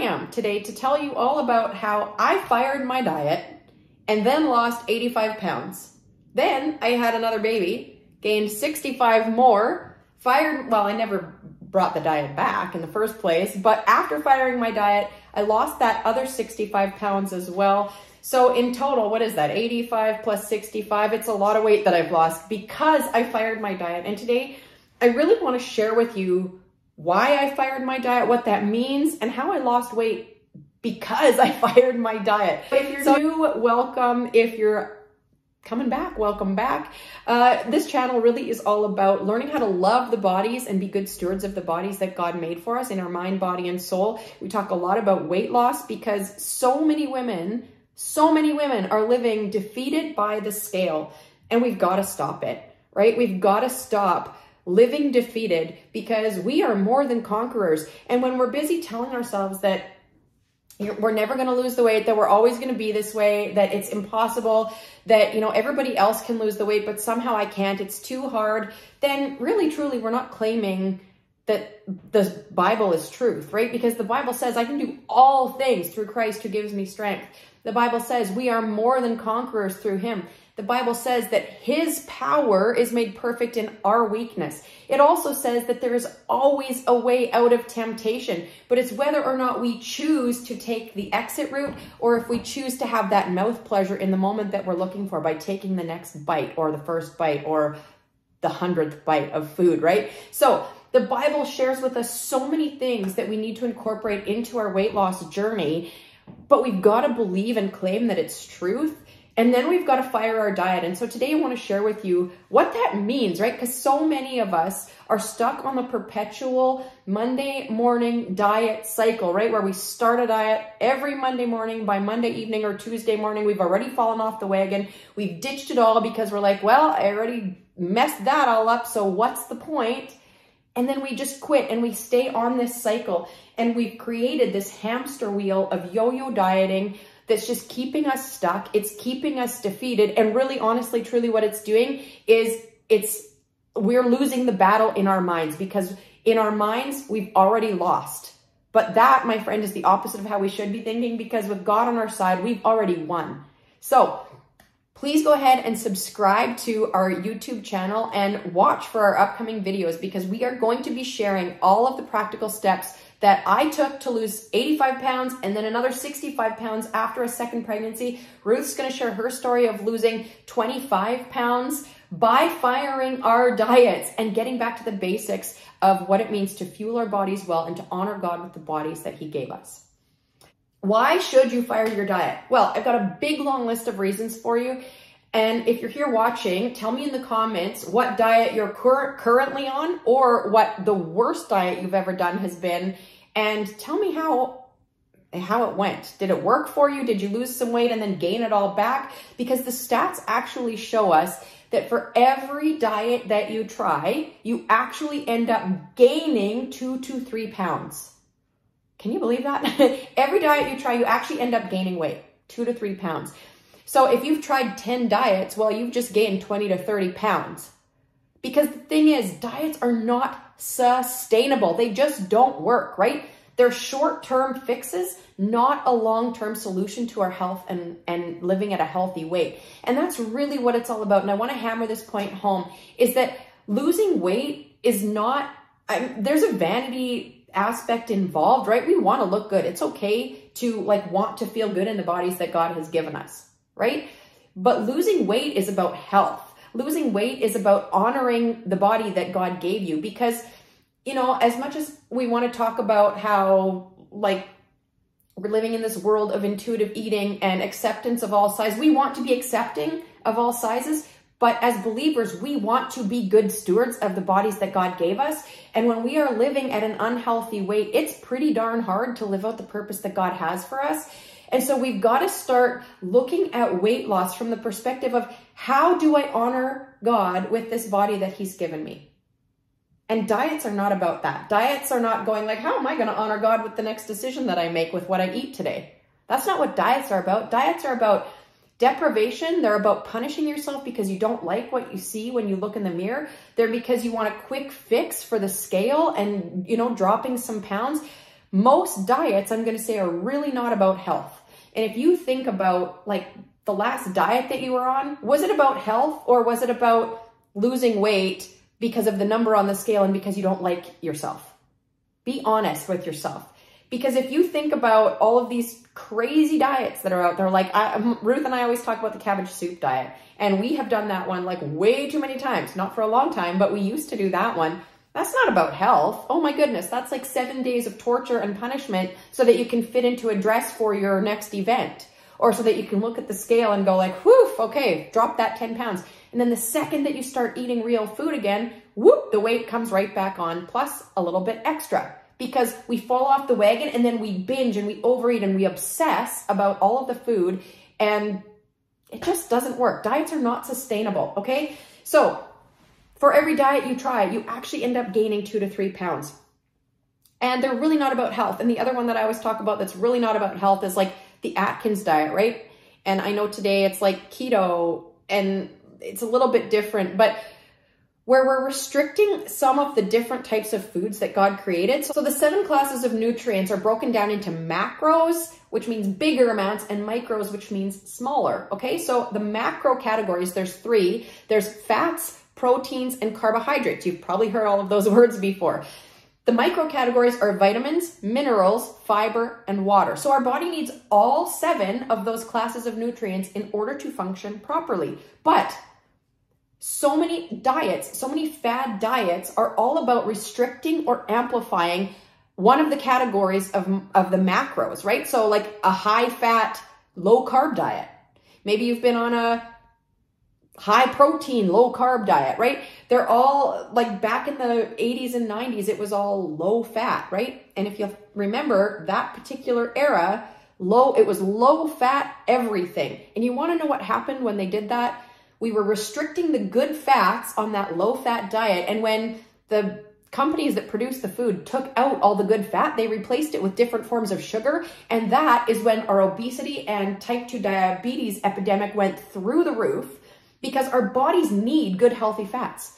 am today to tell you all about how I fired my diet and then lost 85 pounds. Then I had another baby, gained 65 more, well, I never brought the diet back in the first place, but after firing my diet, I lost that other 65 pounds as well. So in total, what is that? 85 plus 65. It's a lot of weight that I've lost because I fired my diet. And today I really want to share with you why I fired my diet, what that means, and how I lost weight because I fired my diet. If you're new, welcome. If you're coming back, welcome back. This channel really is all about learning how to love the bodies and be good stewards of the bodies that God made for us in our mind, body, and soul. We talk a lot about weight loss because so many women are living defeated by the scale, and we've got to stop it, right? We've got to stop living defeated because we are more than conquerors. And when we're busy telling ourselves that we're never going to lose the weight, that we're always going to be this way, that it's impossible, that, everybody else can lose the weight, but somehow I can't, it's too hard, then really, truly, we're not claiming that the Bible is truth, right? Because the Bible says I can do all things through Christ who gives me strength. The Bible says we are more than conquerors through him. The Bible says that his power is made perfect in our weakness. It also says that there is always a way out of temptation, but it's whether or not we choose to take the exit route or if we choose to have that mouth pleasure in the moment that we're looking for by taking the next bite or the first bite or the 100th bite of food, right? So the Bible shares with us so many things that we need to incorporate into our weight loss journey, but we've got to believe and claim that it's truth. And then we've got to fire our diet. And so today I want to share with you what that means, right? Because so many of us are stuck on the perpetual Monday morning diet cycle, right? Where we start a diet every Monday morning. By Monday evening or Tuesday morning, we've already fallen off the wagon. We've ditched it all because we're like, well, I already messed that all up, so what's the point? And then we just quit and we stay on this cycle. And we've created this hamster wheel of yo-yo dieting that's just keeping us stuck. It's keeping us defeated. And really, honestly, truly what it's doing is we're losing the battle in our minds, because in our minds, we've already lost. But that, my friend, is the opposite of how we should be thinking, because with God on our side, we've already won. So please go ahead and subscribe to our YouTube channel and watch for our upcoming videos, because we are going to be sharing all of the practical steps that I took to lose 85 pounds and then another 65 pounds after a second pregnancy. Ruth's going to share her story of losing 25 pounds by firing our diets and getting back to the basics of what it means to fuel our bodies well and to honor God with the bodies that he gave us. Why should you fire your diet? Well, I've got a big long list of reasons for you. And if you're here watching, tell me in the comments what diet you're currently on, or what the worst diet you've ever done has been, and tell me how it went. Did it work for you? Did you lose some weight and then gain it all back? Because the stats actually show us that for every diet that you try, you actually end up gaining 2 to 3 pounds. Can you believe that? Every diet you try, you actually end up gaining weight, 2 to 3 pounds. So if you've tried 10 diets, well, you've just gained 20 to 30 pounds. Because the thing is, diets are not sustainable. They just don't work, right? They're short-term fixes, not a long-term solution to our health and living at a healthy weight. And that's really what it's all about. And I want to hammer this point home, is that losing weight is not, there's a vanity aspect involved, right? We want to look good. It's okay to want to feel good in the bodies that God has given us, right? But losing weight is about health. Losing weight is about honoring the body that God gave you, because, as much as we want to talk about how we're living in this world of intuitive eating and acceptance of all sizes, we want to be accepting of all sizes. But as believers, we want to be good stewards of the bodies that God gave us. And when we are living at an unhealthy weight, it's pretty darn hard to live out the purpose that God has for us. And so we've got to start looking at weight loss from the perspective of, how do I honor God with this body that he's given me? And diets are not about that. Diets are not going how am I going to honor God with the next decision that I make with what I eat today? That's not what diets are about. Diets are about deprivation. They're about punishing yourself because you don't like what you see when you look in the mirror. They're because you want a quick fix for the scale and, dropping some pounds. Most diets, I'm going to say, are really not about health. And if you think about like the last diet that you were on, was it about health or was it about losing weight because of the number on the scale and because you don't like yourself? Be honest with yourself. Because if you think about all of these crazy diets that are out there, like Ruth and I always talk about the cabbage soup diet, and we have done that one like way too many times, not for a long time, but we used to do that one. That's not about health. Oh my goodness, that's like 7 days of torture and punishment so that you can fit into a dress for your next event, or so that you can look at the scale and go like, whoof, okay, drop that 10 pounds. And then the second that you start eating real food again, whoop, the weight comes right back on, plus a little bit extra. Because we fall off the wagon and then we binge and we overeat and we obsess about all of the food, and it just doesn't work. Diets are not sustainable, okay? So for every diet you try, you actually end up gaining 2 to 3 pounds. And they're really not about health. And the other one that I always talk about that's really not about health is like the Atkins diet, right? And I know today it's like keto and it's a little bit different, but where we're restricting some of the different types of foods that God created. So the 7 classes of nutrients are broken down into macros, which means bigger amounts, and micros, which means smaller, okay? So the macro categories, there's 3. There's fats, proteins, and carbohydrates. You've probably heard all of those words before. The micro categories are vitamins, minerals, fiber, and water. So our body needs all 7 of those classes of nutrients in order to function properly. But so many diets, so many fad diets are all about restricting or amplifying one of the categories of the macros, right? So like a high fat, low carb diet. Maybe you've been on a high protein, low carb diet, right? They're all like back in the 80s and 90s, it was all low fat, right? And if you remember that particular era, it was low fat everything. And you want to know what happened when they did that? We were restricting the good fats on that low fat diet. And when the companies that produce the food took out all the good fat, they replaced it with different forms of sugar. And that is when our obesity and type 2 diabetes epidemic went through the roof, because our bodies need good, healthy fats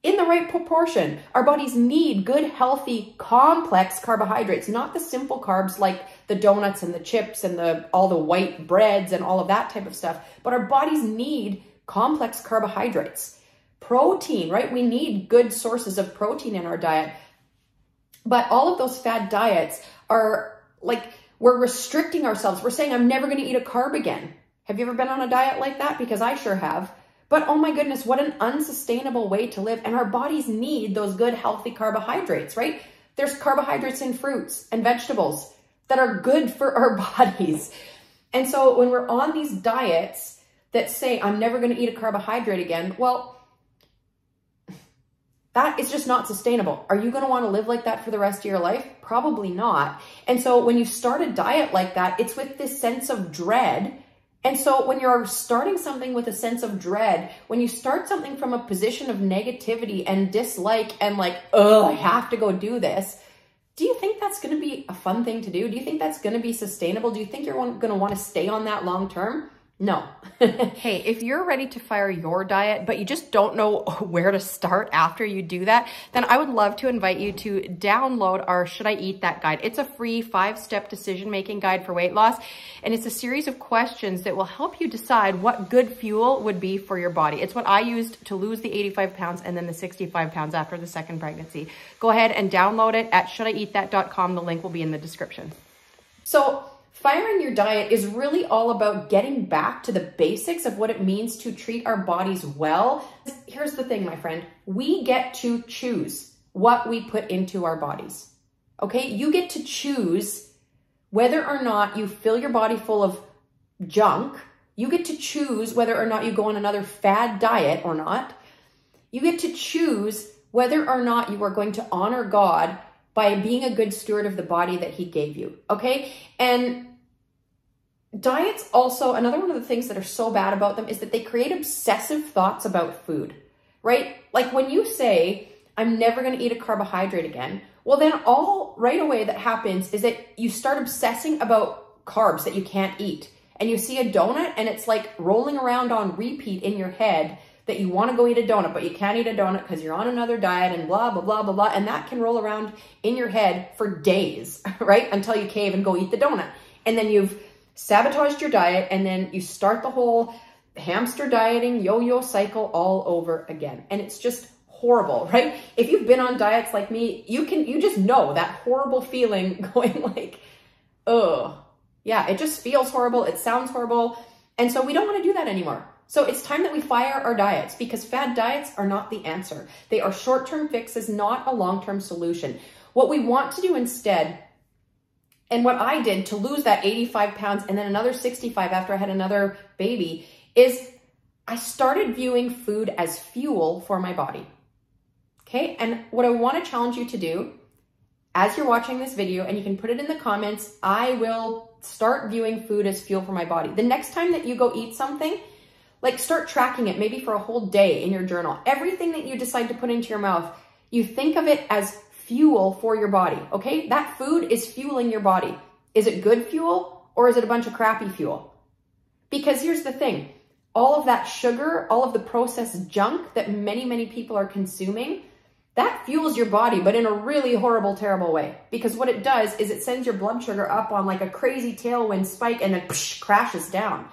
in the right proportion. Our bodies need good, healthy, complex carbohydrates, not the simple carbs like the donuts and the chips and all the white breads and all of that type of stuff. But our bodies need complex carbohydrates. Protein, right? We need good sources of protein in our diet. But all of those fad diets are like, we're restricting ourselves. We're saying, I'm never going to eat a carb again. Have you ever been on a diet like that? Because I sure have. But oh my goodness, what an unsustainable way to live. And our bodies need those good, healthy carbohydrates, right? There's carbohydrates in fruits and vegetables that are good for our bodies. And so when we're on these diets that say, I'm never going to eat a carbohydrate again, well, that is just not sustainable. Are you going to want to live like that for the rest of your life? Probably not. And so when you start a diet like that, it's with this sense of dread. And so when you're starting something with a sense of dread, when you start something from a position of negativity and dislike and like, oh, I have to go do this, do you think that's going to be a fun thing to do? Do you think that's going to be sustainable? Do you think you're going to want to stay on that long term? No. Hey, if you're ready to fire your diet, but you just don't know where to start after you do that, then I would love to invite you to download our Should I Eat That guide. It's a free 5-step decision-making guide for weight loss, and it's a series of questions that will help you decide what good fuel would be for your body. It's what I used to lose the 85 pounds and then the 65 pounds after the second pregnancy. Go ahead and download it at shouldieatthat.com. The link will be in the description. So firing your diet is really all about getting back to the basics of what it means to treat our bodies well. Here's the thing, my friend. We get to choose what we put into our bodies. Okay? You get to choose whether or not you fill your body full of junk. You get to choose whether or not you go on another fad diet or not. You get to choose whether or not you are going to honor God by being a good steward of the body that he gave you, okay? And diets also, another one of the things that are so bad about them is that they create obsessive thoughts about food, right? Like when you say, I'm never gonna eat a carbohydrate again, well then all right away that happens is that you start obsessing about carbs that you can't eat. And you see a donut and it's like rolling around on repeat in your head that you want to go eat a donut, but you can't eat a donut because you're on another diet and blah, blah, blah, blah, blah. And that can roll around in your head for days, right? Until you cave and go eat the donut. And then you've sabotaged your diet, and then you start the whole hamster dieting yo-yo cycle all over again. And it's just horrible, right? If you've been on diets like me, you just know that horrible feeling going like, oh, yeah, it just feels horrible. It sounds horrible. And so we don't want to do that anymore. So it's time that we fire our diets, because fad diets are not the answer. They are short-term fixes, not a long-term solution. What we want to do instead, and what I did to lose that 85 pounds and then another 65 after I had another baby, is I started viewing food as fuel for my body. Okay, and what I want to challenge you to do, as you're watching this video, and you can put it in the comments, I will start viewing food as fuel for my body. The next time that you go eat something, like start tracking it, maybe for a whole day in your journal. Everything that you decide to put into your mouth, you think of it as fuel for your body, okay? That food is fueling your body. Is it good fuel, or is it a bunch of crappy fuel? Because here's the thing, all of that sugar, all of the processed junk that many, many people are consuming, that fuels your body, but in a really horrible, terrible way. Because what it does is it sends your blood sugar up on like a crazy tailwind spike and then crashes down.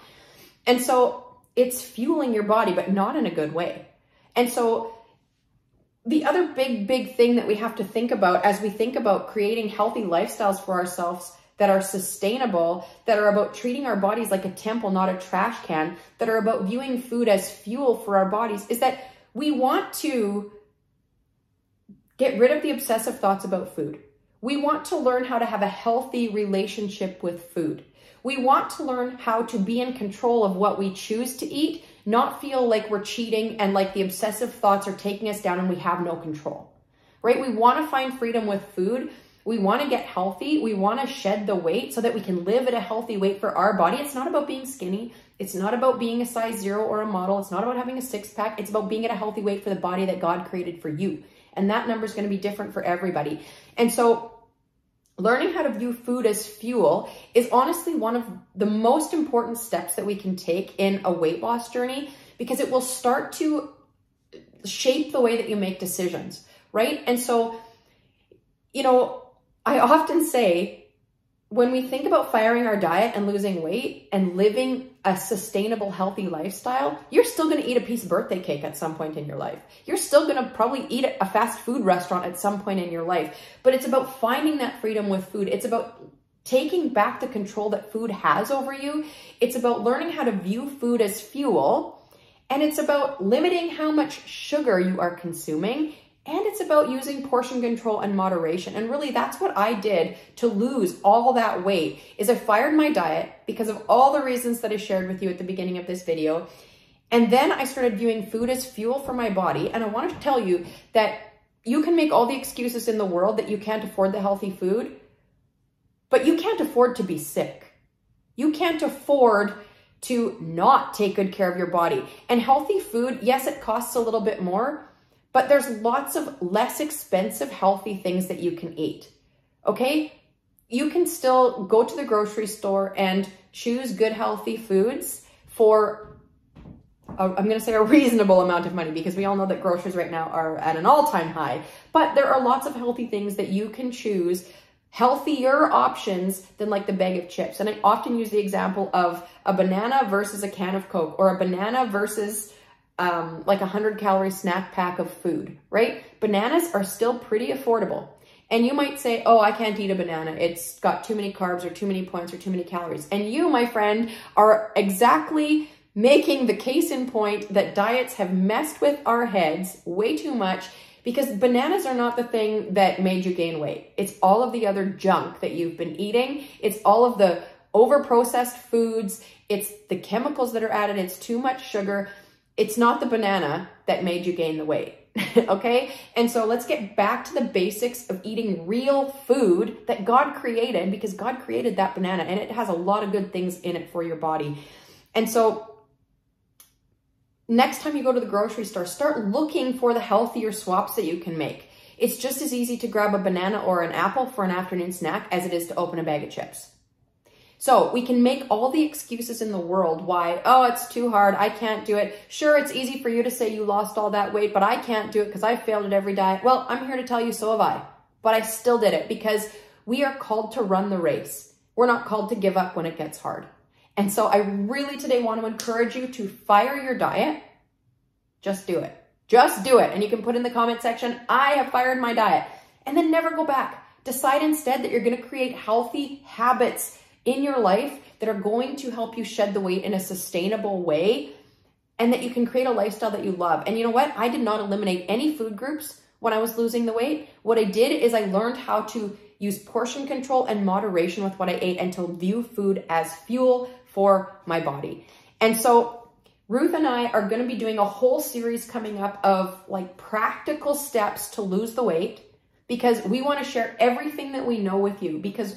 And so it's fueling your body, but not in a good way. And so the other big thing that we have to think about as we think about creating healthy lifestyles for ourselves that are sustainable, that are about treating our bodies like a temple, not a trash can, that are about viewing food as fuel for our bodies, is that we want to get rid of the obsessive thoughts about food. We want to learn how to have a healthy relationship with food. We want to learn how to be in control of what we choose to eat, not feel like we're cheating and like the obsessive thoughts are taking us down and we have no control, right? We want to find freedom with food. We want to get healthy. We want to shed the weight so that we can live at a healthy weight for our body. It's not about being skinny. It's not about being a size 0 or a model. It's not about having a six-pack. It's about being at a healthy weight for the body that God created for you. And that number is going to be different for everybody. And so learning how to view food as fuel is honestly one of the most important steps that we can take in a weight loss journey, because it will start to shape the way that you make decisions, right? And so, you know, I often say, when we think about firing our diet and losing weight and living a sustainable, healthy lifestyle, you're still going to eat a piece of birthday cake at some point in your life. You're still going to probably eat at a fast food restaurant at some point in your life. But it's about finding that freedom with food. It's about taking back the control that food has over you. It's about learning how to view food as fuel. And it's about limiting how much sugar you are consuming. And it's about using portion control and moderation. And really, that's what I did to lose all that weight, is I fired my diet because of all the reasons that I shared with you at the beginning of this video. And then I started viewing food as fuel for my body. And I wanted to tell you that you can make all the excuses in the world that you can't afford the healthy food, but you can't afford to be sick. You can't afford to not take good care of your body. And healthy food, yes, it costs a little bit more, but there's lots of less expensive, healthy things that you can eat, okay? You can still go to the grocery store and choose good, healthy foods for, I'm gonna say, a reasonable amount of money, because we all know that groceries right now are at an all-time high. But there are lots of healthy things that you can choose, healthier options than like the bag of chips. And I often use the example of a banana versus a can of Coke, or a banana versus like 100-calorie snack pack of food, right? Bananas are still pretty affordable. And you might say, oh, I can't eat a banana. It's got too many carbs or too many points or too many calories. And you, my friend, are exactly making the case in point that diets have messed with our heads way too much, because bananas are not the thing that made you gain weight. It's all of the other junk that you've been eating. It's all of the over-processed foods. It's the chemicals that are added. It's too much sugar. It's not the banana that made you gain the weight, okay? And so let's get back to the basics of eating real food that God created, because God created that banana and it has a lot of good things in it for your body. And so next time you go to the grocery store, start looking for the healthier swaps that you can make. It's just as easy to grab a banana or an apple for an afternoon snack as it is to open a bag of chips. So we can make all the excuses in the world why, oh, it's too hard, I can't do it. Sure, it's easy for you to say you lost all that weight, but I can't do it because I failed at every diet. Well, I'm here to tell you, so have I. But I still did it because we are called to run the race. We're not called to give up when it gets hard. And so I really today want to encourage you to fire your diet. Just do it. Just do it. And you can put in the comment section, I have fired my diet. And then never go back. Decide instead that you're going to create healthy habits in your life that are going to help you shed the weight in a sustainable way, and that you can create a lifestyle that you love. And you know what? I did not eliminate any food groups when I was losing the weight. What I did is I learned how to use portion control and moderation with what I ate and to view food as fuel for my body. And so Ruth and I are going to be doing a whole series coming up of like practical steps to lose the weight, because we want to share everything that we know with you, because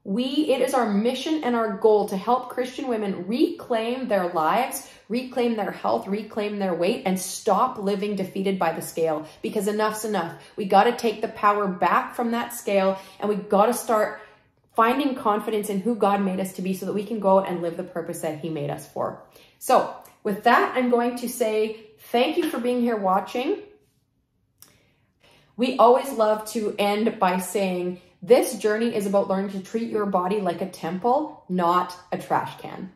it is our mission and our goal to help Christian women reclaim their lives, reclaim their health, reclaim their weight, and stop living defeated by the scale, because enough's enough. We got to take the power back from that scale, and we got to start finding confidence in who God made us to be so that we can go out and live the purpose that he made us for. So with that, I'm going to say thank you for being here watching. We always love to end by saying, this journey is about learning to treat your body like a temple, not a trash can.